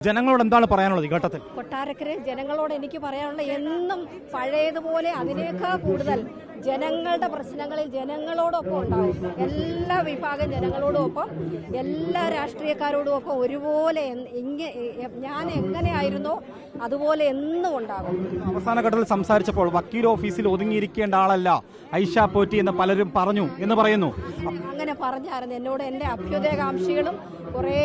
ജനങ്ങളോട് എന്താണ് പറയാനുള്ളത് ഈ ഘട്ടത്തിൽ? കൊട്ടാരക്കര ജനങ്ങളോട് എനിക്ക് പറയാനുള്ള എന്നും പഴയതുപോലെ അതിനേക്കാൾ കൂടുതൽ ജനങ്ങളുടെ പ്രശ്നങ്ങളിൽ ജനങ്ങളോടൊപ്പം ഉണ്ടാവും. എല്ലാ വിഭാഗം ജനങ്ങളോടൊപ്പം, എല്ലാ രാഷ്ട്രീയക്കാരോടും ഒപ്പം ഒരുപോലെ ഞാൻ എങ്ങനെയായിരുന്നോ അതുപോലെ എന്നും ഉണ്ടാകും. അവസാന ഘട്ടത്തിൽ സംസാരിച്ചപ്പോൾ വക്കീൽ ഓഫീസിൽ ഒതുങ്ങിയിരിക്കേണ്ട ആളല്ല ഐഷ പോറ്റി എന്ന് പലരും പറഞ്ഞു എന്ന് പറയുന്നു. അങ്ങനെ പറഞ്ഞായിരുന്നു എന്നോട്. എൻ്റെ അഭ്യുദയകാംക്ഷികളും കുറേ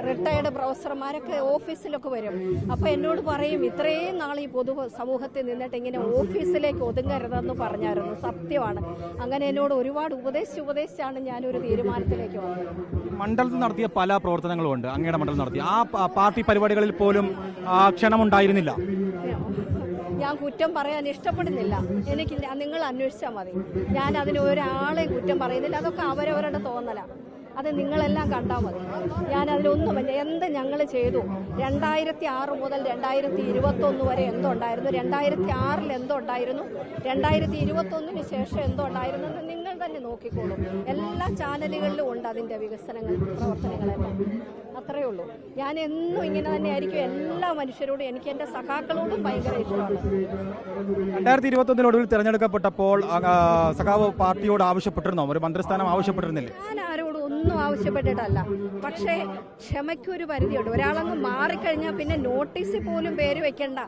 റിട്ടയർഡ് പ്രൊഫസർമാരൊക്കെ ഓഫീസിലൊക്കെ വരും. അപ്പോൾ എന്നോട് പറയും, ഇത്രയും നാൾ ഈ പൊതു സമൂഹത്തിൽ നിന്നിട്ട് ഇങ്ങനെ ഓഫീസിലേക്ക് ഒതുങ്ങരുതെന്ന് പറഞ്ഞായിരുന്നു. സത്യമാണ്. അങ്ങനെ എന്നോട് ഒരുപാട് ഉപദേശിച്ചാണ് ഞാനൊരു തീരുമാനത്തിലേക്ക് വന്നത്. മണ്ഡലത്തിൽ നടത്തിയ പല പ്രവർത്തനങ്ങളും ഉണ്ട്. അങ്ങയുടെ മണ്ഡലം നടത്തിയ ആ പാർട്ടി പരിപാടികളിൽ പോലും ക്ഷണമുണ്ടായിരുന്നില്ല. ഞാൻ കുറ്റം പറയാൻ ഇഷ്ടപ്പെടുന്നില്ല. എനിക്കില്ല, നിങ്ങൾ അന്വേഷിച്ചാൽ മതി. ഞാൻ അതിന് ഒരാളെ കുറ്റം പറയുന്നില്ല. അതൊക്കെ അവരവരുടെ തോന്നലാണ്. അത് നിങ്ങളെല്ലാം കണ്ടാൽ മതി. ഞാനതിലൊന്നുമില്ല. എന്ത് ഞങ്ങൾ ചെയ്തു 2006 മുതൽ 2021 വരെ എന്തുണ്ടായിരുന്നു, 2006 എന്തുണ്ടായിരുന്നു, 2021 ശേഷം എന്തുണ്ടായിരുന്നു എന്ന് നിങ്ങൾ തന്നെ നോക്കിക്കോളൂ. എല്ലാ ചാനലുകളിലും ഉണ്ട് അതിൻ്റെ വികസനങ്ങൾ, പ്രവർത്തനങ്ങളെല്ലാം. അത്രയേ ഉള്ളൂ. ഞാൻ എന്നും ഇങ്ങനെ തന്നെ ആയിരിക്കും. എല്ലാ മനുഷ്യരോടും, എനിക്ക് എൻ്റെ സഖാക്കളോടും ഭയങ്കര ഇഷ്ടമാണ്. 2021 ഒടുവിൽ തിരഞ്ഞെടുക്കപ്പെട്ടപ്പോൾ സഖാവ് പാർട്ടിയോട് ആവശ്യപ്പെട്ടിരുന്നോ? ഒരു മന്ത്രിസ്ഥാനം ആവശ്യപ്പെട്ടിരുന്നില്ലേ? ഞാൻ ആരോടും ഒന്നും ആവശ്യപ്പെട്ടിട്ടല്ല. പക്ഷേ ക്ഷമയ്ക്കൊരു പരിധിയുണ്ട്. ഒരാളങ്ങ് മാറിക്കഴിഞ്ഞാൽ പിന്നെ നോട്ടീസിൽ പോലും പേര് വെക്കണ്ട.